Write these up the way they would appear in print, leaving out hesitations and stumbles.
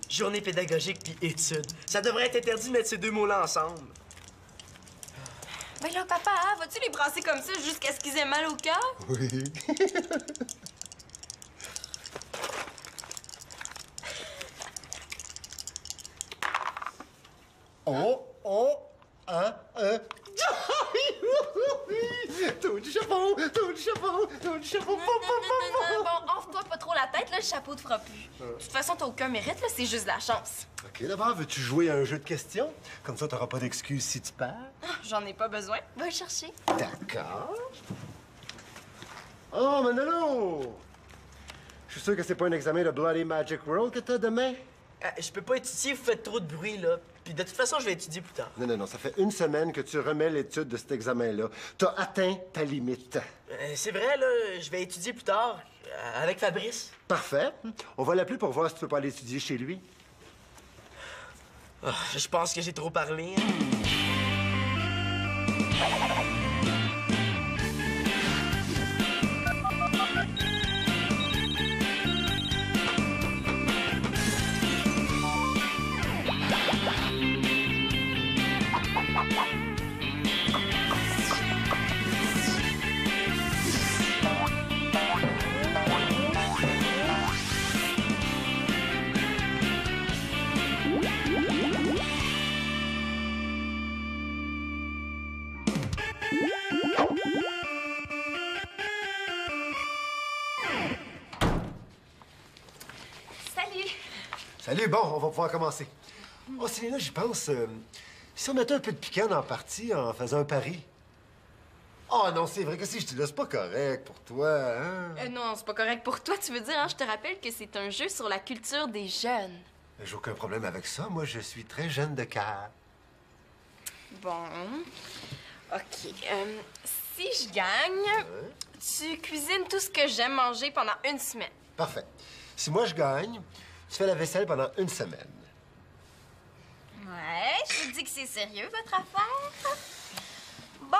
Journée pédagogique puis études. Ça devrait être interdit de mettre ces deux mots-là ensemble. Ben là, papa, vas-tu les brasser comme ça jusqu'à ce qu'ils aient mal au cœur? Oui. Tout du chapeau, tout du chapeau, tout du chapeau. Bon, offre-toi pas trop la tête, là, le chapeau te fera plus. De toute façon, t'as aucun mérite, là, c'est juste de la chance. OK, d'abord, veux-tu jouer à un jeu de questions? Comme ça, t'auras pas d'excuses si tu perds. J'en ai pas besoin. Va le chercher. D'accord. Oh, Manolo! Je suis sûr que c'est pas un examen de Bloody Magic World que t'as demain? Je peux pas étudier, vous faites trop de bruit, là. Puis de toute façon, je vais étudier plus tard. Non, ça fait une semaine que tu remets l'étude de cet examen-là. T'as atteint ta limite. C'est vrai, là, je vais étudier plus tard, avec Fabrice. Parfait. On va l'appeler pour voir si tu peux pas aller étudier chez lui. Oh, je pense que j'ai trop parlé. Hein. Salut, bon, on va pouvoir commencer. Oh, Célina, j'y pense. Si on mettait un peu de piquant dans la partie en faisant un pari. Oh non, c'est vrai que si je te laisse pas correct pour toi, hein? Non, c'est pas correct pour toi, tu veux dire, hein? Je te rappelle que c'est un jeu sur la culture des jeunes. J'ai aucun problème avec ça. Moi, je suis très jeune de cœur. Bon. OK. Si je gagne, tu cuisines tout ce que j'aime manger pendant une semaine. Parfait. Si moi, je gagne, tu fais la vaisselle pendant une semaine. Ouais, je te dis que c'est sérieux, votre affaire. Bon.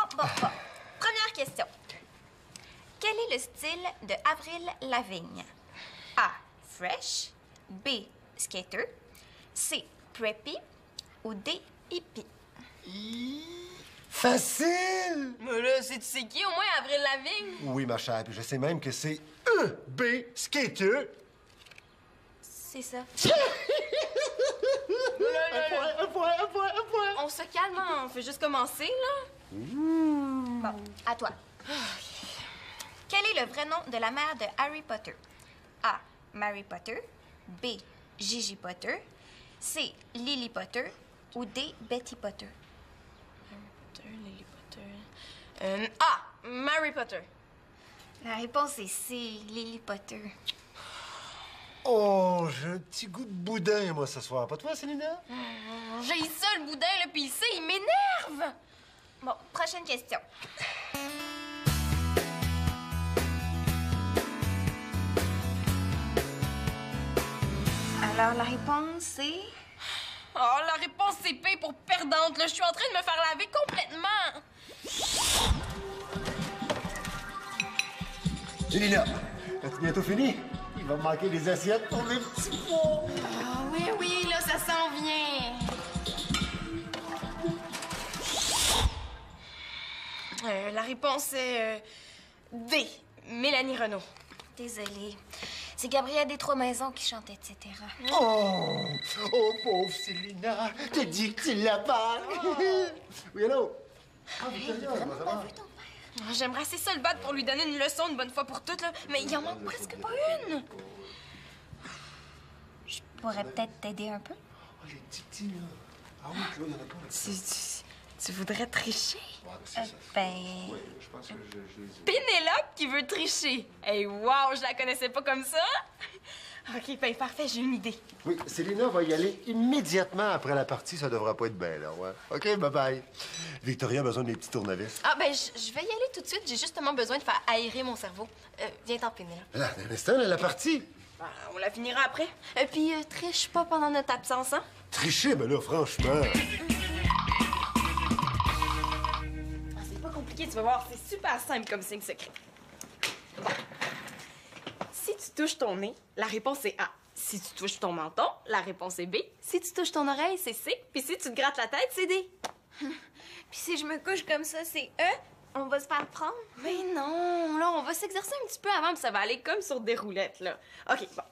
Première question. Quel est le style de Avril Lavigne? A. Fresh. B. Skater. C. Preppy. Ou D. Hippie? Facile! Mais là, tu sais qui, au moins, Avril Lavigne? Oui, ma chère, puis je sais même que c'est B. Skater. C'est ça. Un point. On se calme, hein? On fait juste commencer, là. Bon, à toi. Quel est le vrai nom de la mère de Harry Potter? A. Mary Potter. B. Gigi Potter. C. Lily Potter. Ou D. Betty Potter? Harry Potter, Lily Potter... A. Mary Potter. La réponse est C. Lily Potter. Oh, j'ai un petit goût de boudin, moi, ce soir. Pas toi, Célina? J'ai ça, le boudin, là, pis il sait, il m'énerve! Bon, prochaine question. Alors, la réponse, c'est... Oh, la réponse, c'est P pour perdante, là. Je suis en train de me faire laver complètement! Célina, as-tu bientôt fini? Il va me manquer des assiettes pour mes petits pois. Ah oui, là, ça s'en vient. La réponse est D. Mélanie Renaud. Désolée. C'est Gabrielle des Trois-Maisons qui chante, etc. Oh, pauvre Célina, te dis que tu l'as pas. Oui, allô? Ah, Victoria, ça va? J'aimerais assez ça le battre pour lui donner une leçon une bonne fois pour toutes, là. Mais il en manque presque pas une. Je pourrais peut-être t'aider un peu. Oh, les titis, là. Ah oui, Claude, il y en a pas. Tu voudrais tricher? Ouais, c'est ça. Ben... Oui, je pense que je les ai. Pénélope qui veut tricher. Hey, wow, je la connaissais pas comme ça. OK, ben parfait, j'ai une idée. Oui, Célina va y aller immédiatement après la partie. Ça devra pas être bien, là, ouais. OK, bye-bye. Victoria a besoin des petits tournevis. Ah, ben, je vais y aller tout de suite. J'ai justement besoin de faire aérer mon cerveau. Viens-t'en, Pénélope. Là, un instant, là, la partie. Ben, on la finira après. Puis, triche pas pendant notre absence, hein? Tricher, ben là, franchement. C'est pas compliqué, tu vas voir. C'est super simple comme signe secret. Si tu touches ton nez, la réponse est A. Si tu touches ton menton, la réponse est B. Si tu touches ton oreille, c'est C. Puis si tu te grattes la tête, c'est D. Puis si je me couche comme ça, c'est E. On va se faire prendre. Mais non, là, on va s'exercer un petit peu avant, puis ça va aller comme sur des roulettes, là. OK, bon.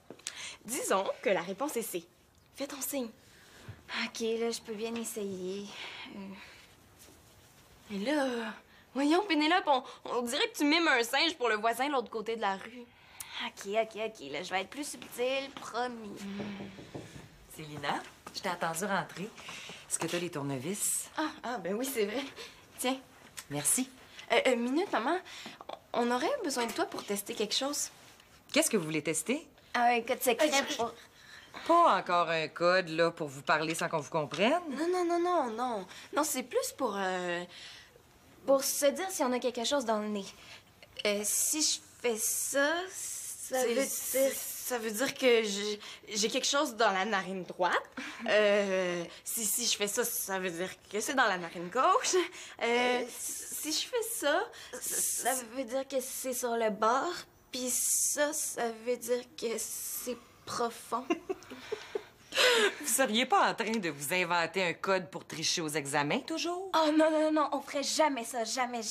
Disons que la réponse est C. Fais ton signe. OK, là, je peux bien essayer. Et là, voyons, Pénélope, on dirait que tu mimes un singe pour le voisin de l'autre côté de la rue. OK. Là, je vais être plus subtile, promis. Célina, je t'ai attendu rentrer. Est-ce que t'as les tournevis? Ben oui, c'est vrai. Tiens. Merci. Minute, maman. On aurait besoin de toi pour tester quelque chose. Qu'est-ce que vous voulez tester? Un code secret pour... Pas encore un code, là, pour vous parler sans qu'on vous comprenne? Non. Non, c'est plus pour... Pour se dire si on a quelque chose dans le nez. Si je fais ça, ça veut dire... Ça veut dire que j'ai quelque chose dans la narine droite. Si je fais ça, ça veut dire que c'est dans la narine gauche. Si je fais ça... Ça veut dire que c'est sur le bord. Puis ça veut dire que c'est profond. Vous seriez pas en train de vous inventer un code pour tricher aux examens, toujours? Oh non, on ferait jamais ça, jamais.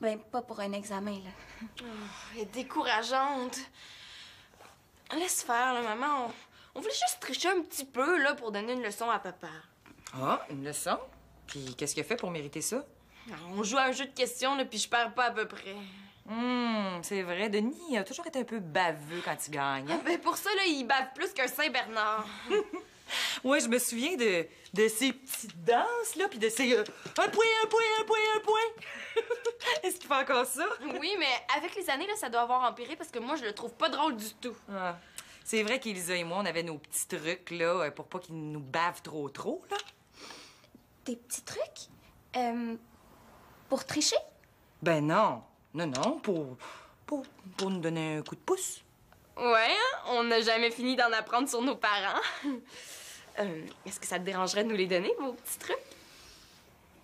Ben, pas pour un examen, là. Elle est décourageante. Laisse faire, là, maman. On voulait juste tricher un petit peu, là, pour donner une leçon à papa. Ah, une leçon? Puis qu'est-ce qu'il a fait pour mériter ça? On joue à un jeu de questions, là, puis je perds pas à peu près. C'est vrai, Denis a toujours été un peu baveux quand il gagne. Hein? Ben pour ça, là, il bave plus qu'un Saint-Bernard. Oui, je me souviens de ces petites danses, là, puis de ces... un point. Est-ce qu'il fait encore ça? Oui, mais avec les années, là, ça doit avoir empiré parce que moi, je le trouve pas drôle du tout. Ah. C'est vrai qu'Élisa et moi, on avait nos petits trucs, là, pour pas qu'ils nous bavent trop, là. Des petits trucs? Pour tricher? Ben non, pour nous donner un coup de pouce. Ouais, hein? On n'a jamais fini d'en apprendre sur nos parents. Est-ce que ça te dérangerait de nous les donner, vos petits trucs?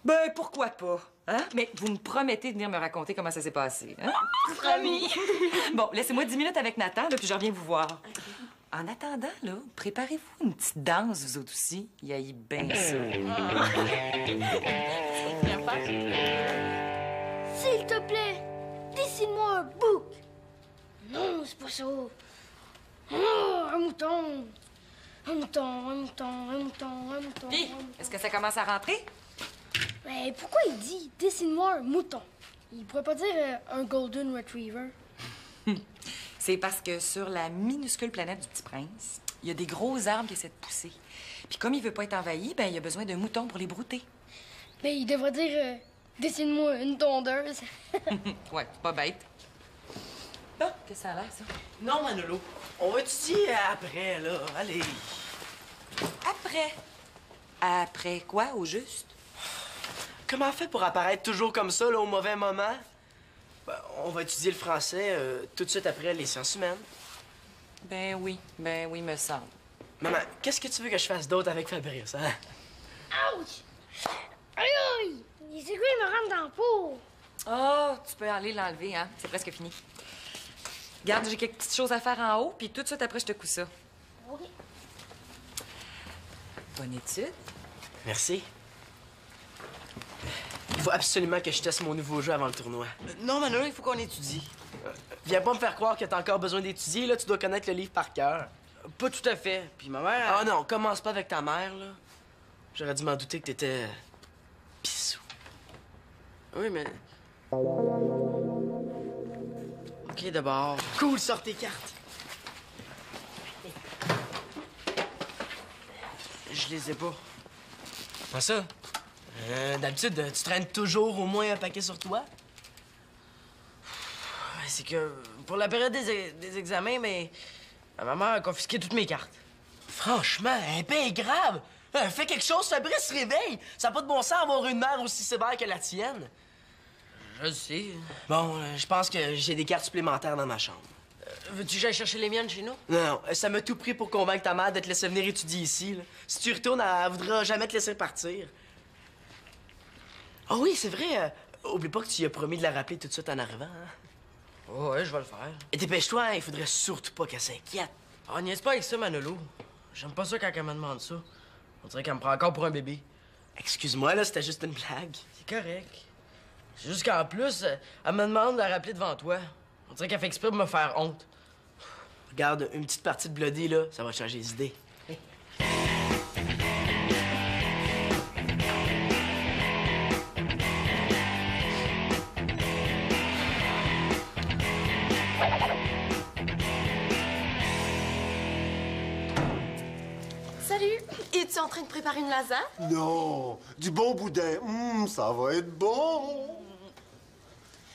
Ben, pourquoi pas? Hein? Mais vous me promettez de venir me raconter comment ça s'est passé, hein? Promis! Bon, laissez-moi 10 minutes avec Nathan, là, puis je reviens vous voir. Okay. En attendant, là, préparez-vous une petite danse, vous autres aussi. Il haït bien ça. S'il te plaît, dessine-moi un bouc. Non, c'est pas ça. Oh, un mouton. Puis, est-ce que ça commence à rentrer? Mais pourquoi il dit dessine-moi un mouton? Il pourrait pas dire un golden retriever. C'est parce que sur la minuscule planète du Petit Prince, il y a des gros arbres qui essaient de pousser. Puis comme il veut pas être envahi, ben il a besoin d'un mouton pour les brouter. Mais il devrait dire dessine-moi une tondeuse. Ouais, c'est pas bête. Bon, qu'est-ce que ça a l'air, ça? Non, Manolo. On va étudier après, là. Allez. Après? Après quoi, au juste? Comment on fait pour apparaître toujours comme ça, là, au mauvais moment? Ben, on va étudier le français tout de suite après les sciences humaines. Ben oui, me semble. Maman, qu'est-ce que tu veux que je fasse d'autre avec Fabrice, hein? Ouch! Aïe! C'est quoi, il me rentre dans le pot? Oh, tu peux aller l'enlever, hein? C'est presque fini. Regarde, j'ai quelques petites choses à faire en haut, puis tout de suite après, je te couds ça. OK. Bonne étude. Merci. Il faut absolument que je teste mon nouveau jeu avant le tournoi. Non, Manolo, il faut qu'on étudie. Viens pas me faire croire que t'as encore besoin d'étudier, là. Tu dois connaître le livre par cœur. Pas tout à fait. Puis ma mère... Ah non, commence pas avec ta mère, là. J'aurais dû m'en douter que t'étais... pissou. Oui, mais... OK, d'abord... Cool, sors tes cartes. Je les ai pas. Pas ça? D'habitude, tu traînes toujours au moins un paquet sur toi? C'est que pour la période des examens, mais ma mère a confisqué toutes mes cartes. Franchement, un bien grave. Fais quelque chose, Fabrice, réveille. Ça n'a pas de bon sens d'avoir une mère aussi sévère que la tienne. Je le sais. Bon, je pense que j'ai des cartes supplémentaires dans ma chambre. Veux-tu que j'aille chercher les miennes chez nous? Non, ça m'a tout pris pour convaincre ta mère de te laisser venir étudier ici, là. Si tu retournes, elle voudra jamais te laisser partir. Ah oui, c'est vrai. Oublie pas que tu lui as promis de la rappeler tout de suite en arrivant, hein? Oh, ouais, je vais le faire. Et dépêche-toi, hein, il faudrait surtout pas qu'elle s'inquiète. Ah, niaise pas avec ça, Manolo. J'aime pas ça quand elle me demande ça. On dirait qu'elle me prend encore pour un bébé. Excuse-moi, là, c'était juste une blague. C'est correct. C'est juste qu'en plus, elle me demande de la rappeler devant toi. On dirait qu'elle fait exprès pour me faire honte. Regarde, une petite partie de Bloody, là, ça va changer les idées. Salut! Es-tu en train de préparer une lasagne? Non, du bon boudin. Ça va être bon.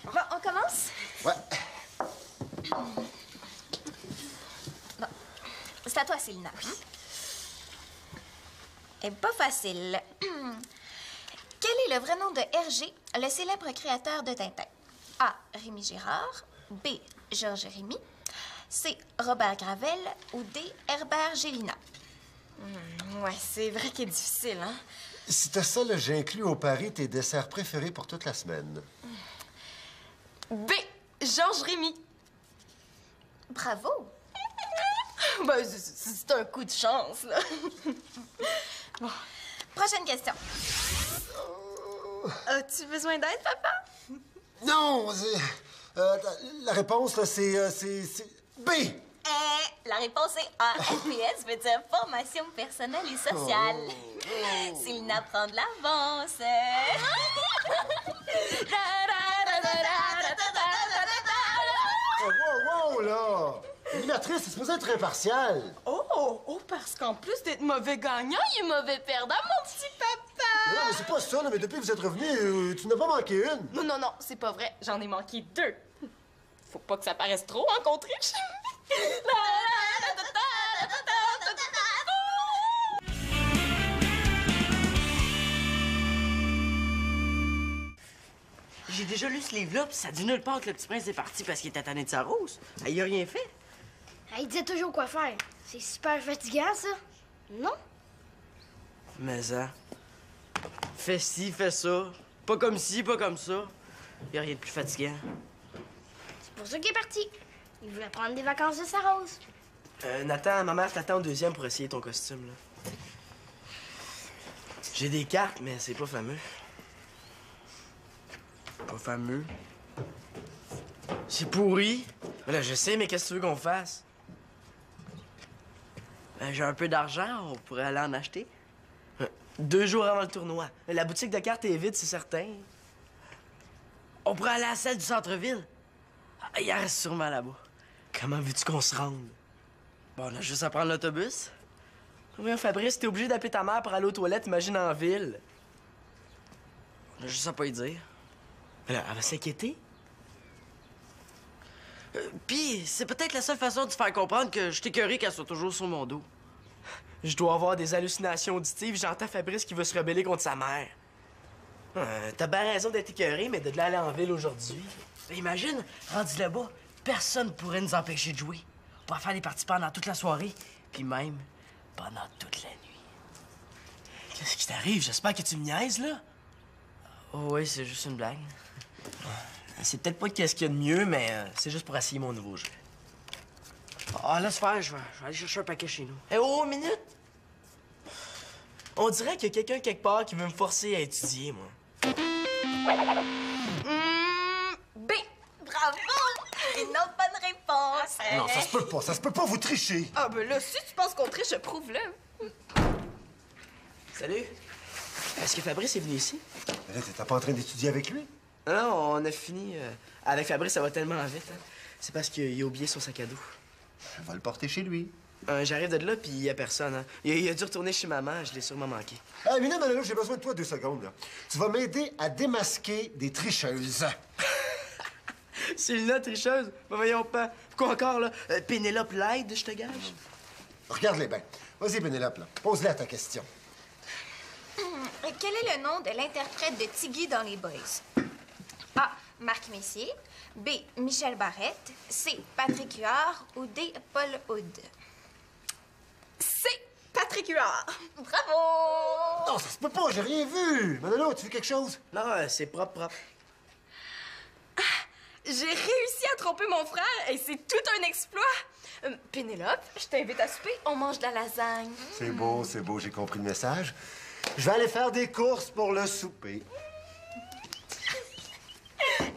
Bon, on commence? Ouais. Bon. C'est à toi, Célina. Et pas facile. Quel est le vrai nom de Hergé, le célèbre créateur de Tintin? A. Rémi Girard. B. Georges Rémy. C. Robert Gravel. Ou D. Herbert Gélina. Ouais, c'est vrai qu'il est difficile, hein? Si t'as ça, là, j'ai inclus au pari tes desserts préférés pour toute la semaine. B. Georges Rémy. Bravo! Ben, c'est un coup de chance, là. Bon. Prochaine question. As-tu besoin d'aide, papa? Non, la réponse, là, c'est B. La réponse est A. FPS veut dire formation personnelle et sociale. Célina prend de l'avance. Wow, là! L'animatrice, c'est supposé être impartial. Oh, parce qu'en plus d'être mauvais gagnant, il est mauvais perdant, mon petit papa! Non, mais c'est pas ça, là, mais depuis que vous êtes revenu, tu n'as pas manqué une. Non, c'est pas vrai. J'en ai manqué 2. Faut pas que ça paraisse trop en contre-triche. J'ai déjà lu ce livre-là, puis ça dit nulle part que le petit prince est parti parce qu'il était tanné de sa rose. Il a rien fait. Il disait toujours quoi faire. C'est super fatigant, ça. Non? Mais ça. Fais ci, fais ça. Pas comme ci, pas comme ça. Y a rien de plus fatigant. C'est pour ça qu'il est parti. Il voulait prendre des vacances de sa rose. Nathan, ma mère t'attend au deuxième pour essayer ton costume, là. J'ai des cartes, mais c'est pas fameux. Pas fameux. C'est pourri. Mais là, je sais, mais qu'est-ce que tu veux qu'on fasse? J'ai un peu d'argent, on pourrait aller en acheter. 2 jours avant le tournoi. La boutique de cartes est vide, c'est certain. On pourrait aller à celle du centre-ville. Il en reste sûrement là-bas. Comment veux-tu qu'on se rende? Bon, on a juste à prendre l'autobus. Oui, Fabrice, t'es obligé d'appeler ta mère pour aller aux toilettes, imagine en ville. On a juste à pas y dire. Mais là, elle va s'inquiéter. Puis, c'est peut-être la seule façon de te faire comprendre que je t'écœurais qu'elle soit toujours sur mon dos. Je dois avoir des hallucinations auditives. J'entends Fabrice qui veut se rebeller contre sa mère. T'as bien raison d'être écœuré, mais de l'aller en ville aujourd'hui. Mais imagine, rendu là-bas, personne pourrait nous empêcher de jouer. On pourrait faire des parties pendant toute la soirée, puis même pendant toute la nuit. Qu'est-ce qui t'arrive? J'espère que tu me niaises, là. Oh oui, c'est juste une blague. C'est peut-être pas qu'est-ce qu'il y a de mieux, mais c'est juste pour essayer mon nouveau jeu. Ah, laisse faire, je vais aller chercher un paquet chez nous. Eh oh, minute! On dirait qu'il y a quelqu'un quelque part qui veut me forcer à étudier, moi. B. Bravo! Une autre bonne réponse. Non, ça se peut pas, vous trichez. Ah, ben là, si tu penses qu'on triche, prouve-le. Salut. Est-ce que Fabrice est venu ici? Mais là, t'étais pas en train d'étudier avec lui? Non, on a fini. Avec Fabrice, ça va tellement vite. Hein. C'est parce qu'il a oublié son sac à dos. On va le porter chez lui. J'arrive de là, puis il y a personne. Hein. Il a dû retourner chez maman, je l'ai sûrement manqué. Ah, Mina, Manolo, j'ai besoin de toi 2 secondes, là. Tu vas m'aider à démasquer des tricheuses. C'est une tricheuse? Ben voyons pas. Quoi encore, là? Pénélope Lyde, je te gage? Regarde-les bien. Vas-y, Pénélope, là. Pose-la ta question. Quel est le nom de l'interprète de Tiggy dans Les Boys? A. Marc Messier. B. Michel Barrette. C. Patrick Huard. Ou D. Paul Hood. C. Patrick Huard. Bravo! Non, ça se peut pas, j'ai rien vu. Manolo, tu veux quelque chose? Non, c'est propre. J'ai réussi à tromper mon frère et c'est tout un exploit. Pénélope, je t'invite à souper. On mange de la lasagne. C'est beau, j'ai compris le message. Je vais aller faire des courses pour le souper.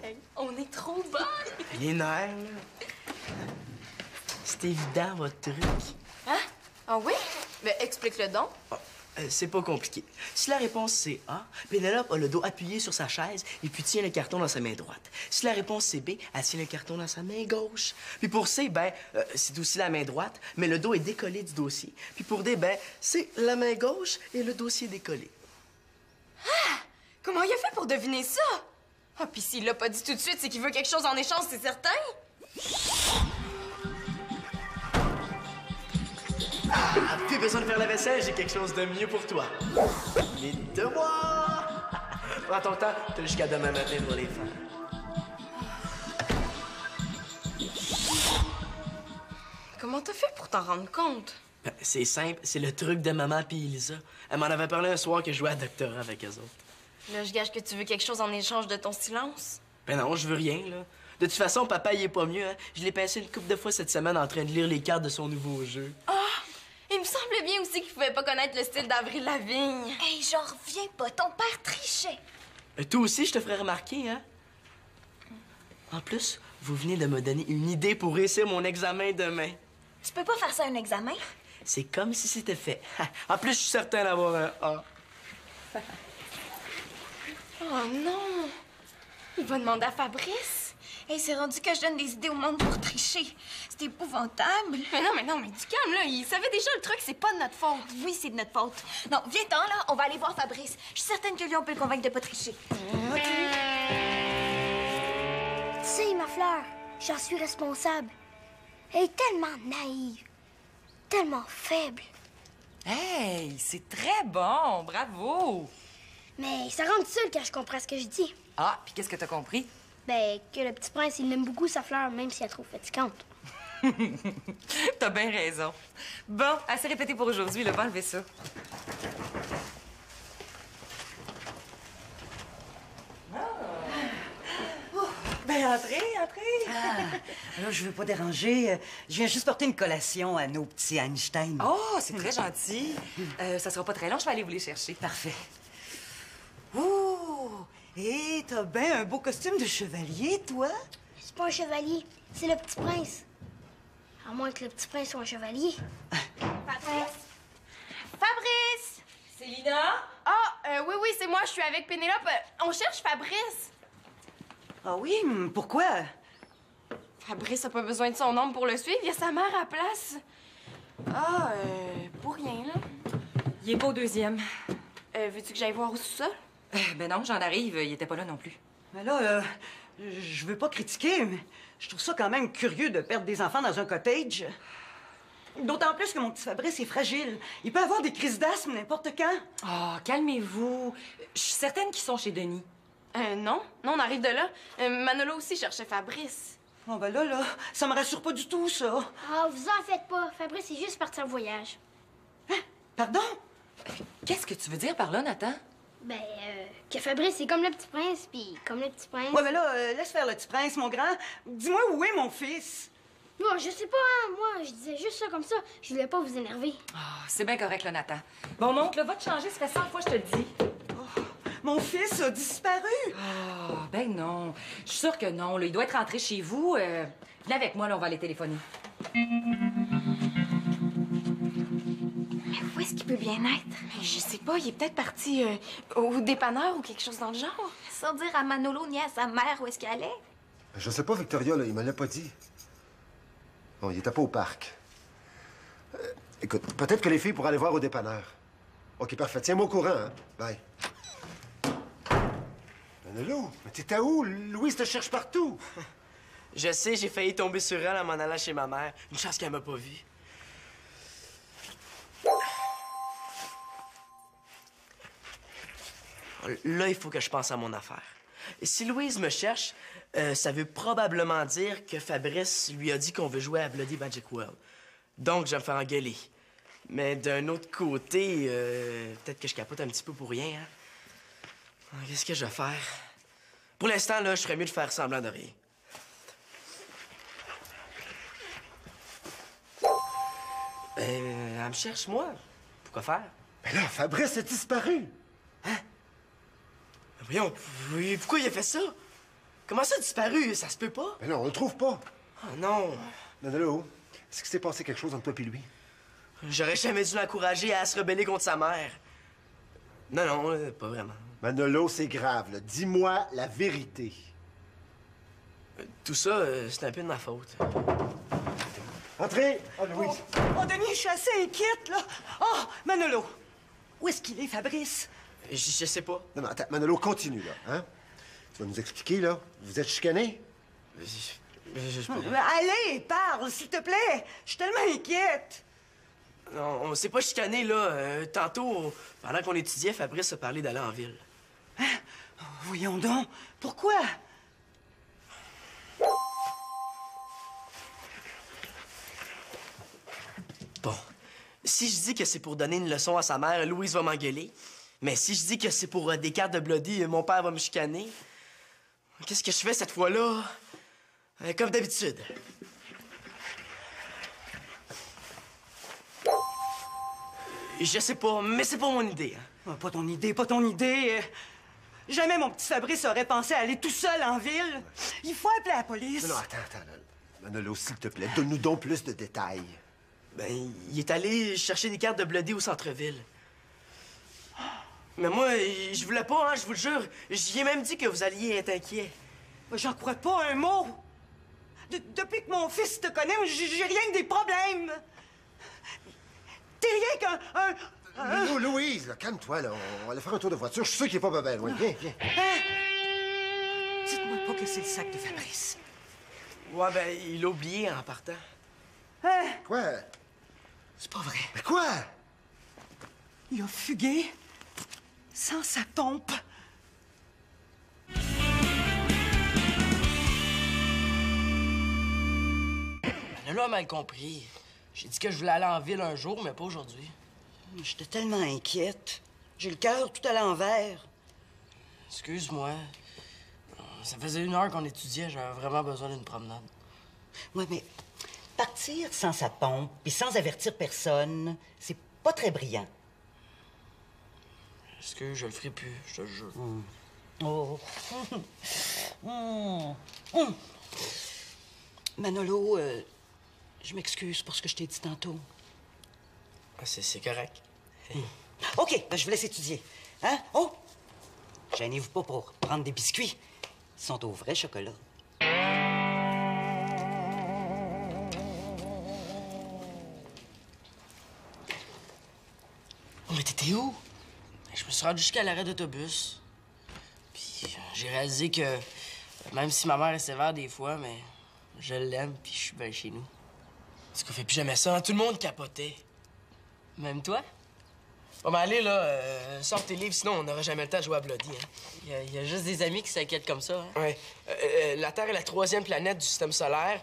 Hey, on est trop bonnes. Les nerfs, là. C'est évident, votre truc. Hein? Ah oui? Ben, explique-le donc. C'est pas compliqué. Si la réponse c'est A, Pénélope a le dos appuyé sur sa chaise et puis tient le carton dans sa main droite. Si la réponse c'est B, elle tient le carton dans sa main gauche. Puis pour C, ben, c'est aussi la main droite, mais le dos est décollé du dossier. Puis pour D, ben, c'est la main gauche et le dossier décollé. Ah! Comment il a fait pour deviner ça? Ah, puis s'il l'a pas dit tout de suite, c'est qu'il veut quelque chose en échange, c'est certain? Ah, plus besoin de faire la vaisselle, j'ai quelque chose de mieux pour toi. Les devoirs! Prends ton temps, t'as jusqu'à demain matin pour les faire. Comment t'as fait pour t'en rendre compte? Ben, c'est simple, c'est le truc de maman puis Elisa. Elle m'en avait parlé un soir que je jouais à doctorat avec eux autres. Là, je gage que tu veux quelque chose en échange de ton silence. Ben non, je veux rien, là. De toute façon, papa, il est pas mieux, hein. Je l'ai passé une couple de fois cette semaine en train de lire les cartes de son nouveau jeu. Ah! Il me semblait bien aussi qu'il pouvait pas connaître le style d'Avril Lavigne. Hey, j'en reviens pas. Ton père trichait. Toi aussi, je te ferais remarquer, hein? En plus, vous venez de me donner une idée pour réussir mon examen demain. Tu peux pas faire ça un examen? C'est comme si c'était fait. En plus, je suis certain d'avoir un A. Oh non! Il va demander à Fabrice. Hey, c'est rendu que je donne des idées au monde pour tricher. C'est épouvantable. Mais non, du calme, là. Il savait déjà le truc, c'est pas de notre faute. Oui, c'est de notre faute. Non, viens-t'en, là. On va aller voir Fabrice. Je suis certaine que lui, on peut le convaincre de pas tricher. Tu sais, ma fleur, j'en suis responsable. Elle est tellement naïve, tellement faible. Hey, c'est très bon! Bravo! Mais ça rend seule quand je comprends ce que je dis. Ah, puis qu'est-ce que t'as compris? Ben, que le petit prince, il aime beaucoup sa fleur, même si elle est trop fatigante. T'as bien raison. Bon, assez répété pour aujourd'hui, là. Va enlever ça. Ben, entrez. Alors, je veux pas déranger. Je viens juste porter une collation à nos petits Einstein. Oh, c'est très gentil. Ça sera pas très long, je vais aller vous les chercher. Parfait. Oh! Et t'as bien un beau costume de chevalier, toi? C'est pas un chevalier, c'est le petit prince. À moins que le petit prince soit un chevalier. Fabrice! Fabrice! Célina? Ah, oui, c'est moi, je suis avec Pénélope. On cherche Fabrice. Ah oui? Pourquoi? Fabrice a pas besoin de son ombre pour le suivre, il y a sa mère à place. Ah, pour rien, là. Il est pas au deuxième. Veux-tu que j'aille voir au sous-sol? Ben non, j'en arrive. Il était pas là non plus. Mais là, je veux pas critiquer, mais je trouve ça quand même curieux de perdre des enfants dans un cottage. D'autant plus que mon petit Fabrice est fragile. Il peut avoir des crises d'asthme n'importe quand. Oh, calmez-vous. Je suis certaine qu'ils sont chez Denis. Non, on arrive de là. Manolo aussi cherchait Fabrice. Oh, ben là, ça me rassure pas du tout, ça. Ah, vous en faites pas. Fabrice est juste parti en voyage. Pardon? Qu'est-ce que tu veux dire par là, Nathan? Ben, que Fabrice est comme le petit prince, puis comme le petit prince... Ouais, mais là, laisse faire le petit prince, mon grand. Dis-moi où est mon fils? Moi, je sais pas, hein. Moi, je disais juste ça comme ça. Je voulais pas vous énerver. Ah, c'est bien correct, là, Nathan. Bon, mon oncle, va te changer, ça fait 100 fois que je te le dis. Mon fils a disparu. Ah, ben non. Je suis sûre que non, là. Il doit être rentré chez vous. Venez avec moi, là, on va aller téléphoner. Mais où est-ce qu'il peut bien être? Mais je sais pas, il est peut-être parti au dépanneur ou quelque chose dans le genre. Sans dire à Manolo ni à sa mère où est-ce qu'elle est. Je sais pas, Victoria, là, il me l'a pas dit. Bon, il était pas au parc. Écoute, peut-être que les filles pourraient aller voir au dépanneur. OK, parfait. Tiens-moi au courant, hein? Bye. Manolo, mais t'étais où? Louise te cherche partout. Je sais, j'ai failli tomber sur elle en m'en allant chez ma mère. Une chance qu'elle m'a pas vu. Là, il faut que je pense à mon affaire. Si Louise me cherche, ça veut probablement dire que Fabrice lui a dit qu'on veut jouer à Bloody Magic World. Donc, je vais me faire engueuler. Mais d'un autre côté, peut-être que je capote un petit peu pour rien, hein? Qu'est-ce que je vais faire? Pour l'instant, là, je ferais mieux de faire semblant de rien. Elle me cherche, moi. Pourquoi faire? Mais là, Fabrice a disparu. Voyons, oui, pourquoi il a fait ça? Comment ça a disparu? Ça se peut pas? Mais non, on le trouve pas. Oh non. Manolo, est-ce qu'il s'est passé quelque chose entre toi et lui? J'aurais jamais dû l'encourager à se rebeller contre sa mère. Non, pas vraiment. Manolo, c'est grave, là. Dis-moi la vérité. Tout ça, c'est un peu de ma faute. Entrez! Ah, Louise! Oh, Denis, je suis assez inquiète, là. Oh, Manolo, où est-ce qu'il est, Fabrice? Je sais pas. Non, attends, Manolo, continue, là, hein? Tu vas nous expliquer, là. Vous êtes chicanés? Je sais pas. Allez, parle, s'il te plaît. Je suis tellement inquiète. Non, on s'est pas chicané, là. Tantôt, pendant qu'on étudiait, Fabrice a parlé d'aller en ville. Hein? Voyons donc. Pourquoi? Bon. Si je dis que c'est pour donner une leçon à sa mère, Louise va m'engueuler. Mais si je dis que c'est pour des cartes de Bloody, mon père va me chicaner. Qu'est-ce que je fais cette fois-là? Comme d'habitude. Je sais pas, mais c'est pas mon idée. Oh, pas ton idée, pas ton idée. Jamais mon petit Fabrice aurait pensé à aller tout seul en ville. Il faut appeler la police. Non, attends. Manolo, s'il te plaît, donne-nous donc plus de détails. Ben, il est allé chercher des cartes de Bloody au centre-ville. Mais moi, je voulais pas, hein, je vous le jure. J'y ai même dit que vous alliez être inquiet. J'en crois pas un mot. Depuis que mon fils te connaît, j'ai rien que des problèmes. T'es rien qu'un... Louise, là, calme-toi, là. On va aller faire un tour de voiture. Je suis sûr qu'il est pas bien loin. Viens. Hein? Dites-moi pas que c'est le sac de Fabrice. Ouais, ben, il l'a oublié en partant. Hein? Quoi? C'est pas vrai. Mais quoi? Il a fugué sans sa pompe. Manolo a mal compris. J'ai dit que je voulais aller en ville un jour, mais pas aujourd'hui. J'étais tellement inquiète. J'ai le cœur tout à l'envers. Excuse-moi. Ça faisait 1 heure qu'on étudiait, j'avais vraiment besoin d'une promenade. Oui, mais partir sans sa pompe puis sans avertir personne, c'est pas très brillant. Excuse, je le ferai plus, je te le jure. Oh. Manolo, je m'excuse pour ce que je t'ai dit tantôt. Ah, c'est correct. OK, ben je vous laisse étudier. Hein? Oh! Gênez-vous pas pour prendre des biscuits. Ils sont au vrai chocolat. Oh, mais t'étais où? Je me suis rendu jusqu'à l'arrêt d'autobus. Puis j'ai réalisé que même si ma mère est sévère des fois, mais je l'aime puis je suis bien chez nous. Est-ce qu'on fait plus jamais ça, hein? Tout le monde capotait. Même toi? Bon, ben allez, là, sors tes livres, sinon on n'aura jamais le temps de jouer à Bloody, hein. Il y a juste des amis qui s'inquiètent comme ça, hein? Ouais. La Terre est la 3e planète du système solaire.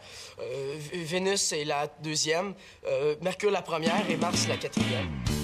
Vénus est la 2e. Mercure la 1re et Mars la 4e.